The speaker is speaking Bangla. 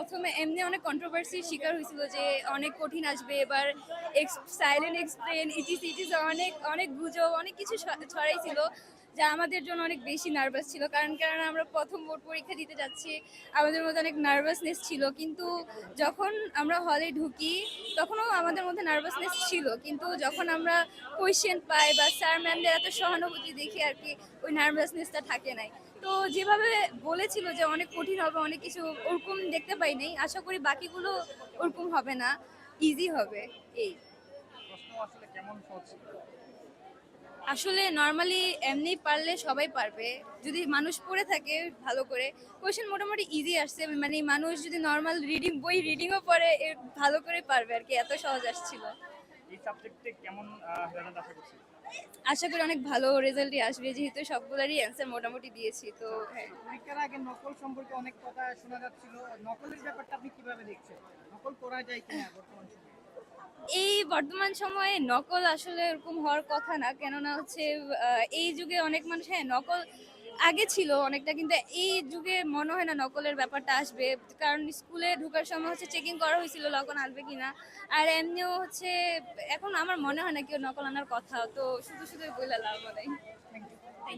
প্রথমে এমনি অনেক কন্ট্রোভার্সির শিকার হয়েছিল যে অনেক কঠিন আসবে এবার, সাইলেন্ট এক্সপ্লেন ইটিস ইটিস অনেক অনেক গুজব অনেক কিছু ছড়াইছিল, যা আমাদের জন্য অনেক বেশি নার্ভাস ছিল। কারণ আমরা প্রথম বোর্ড পরীক্ষা দিতে যাচ্ছি, আমাদের মধ্যে অনেক নার্ভাসনেস ছিল। কিন্তু যখন আমরা হলে ঢুকি তখনও আমাদের মধ্যে নার্ভাসনেস ছিল, কিন্তু যখন আমরা কোয়েশ্চেন পাই বা স্যার ম্যামদের এত সহানুভূতি দেখি আর কি, ওই নার্ভাসনেসটা থাকে নাই। তো যেভাবে বলেছিল যে অনেক কঠিন হবে অনেক কিছু, ওরকম দেখতে পাই নাই। আশা করি বাকিগুলো ওরকম হবে না, ইজি হবে। এই প্রশ্ন আসলে কেমন সহজ ছিল? আসলে নর্মালি এমনি পারলে সবাই পারবে, যদি মানুষ পড়ে থাকে ভালো করে। কোয়েশ্চেন মোটামুটি ইজি আসছে, মানে মানুষ যদি নর্মাল রিডিংও পড়ে ভালো করে পারবে আর কি, এত সহজ আসছিল। এই সাবজেক্টে কেমন রেজাল্ট আশা করছি? আশা করি অনেক ভালো রেজাল্টই আসবে, যেহেতু সবগুলোরই অ্যান্সার মোটামুটি দিয়েছি। তো হ্যাঁ, পরীক্ষার আগে নকল সম্পর্কে অনেক কথা শোনা যাচ্ছিল, নকলের ব্যাপারটা আপনি কিভাবে দেখছেন? নকল করা যায় কিনা বর্তমান সময়ে? এই বর্তমান সময়ে নকল আসলে এরকম হওয়ার কথা না, কেননা হচ্ছে এই যুগে অনেক মানুষ, হ্যাঁ নকল আগে ছিল অনেকটা, কিন্তু এই যুগে মনে হয় না নকলের ব্যাপারটা আসবে। কারণ স্কুলে ঢোকার সময় হচ্ছে চেকিং করা হয়েছিল নকল আসবে কিনা। আর এমনিও হচ্ছে এখন আমার মনে হয় না কেউ নকল আনার কথা, তো শুধু শুধু বলে লাভ নেই।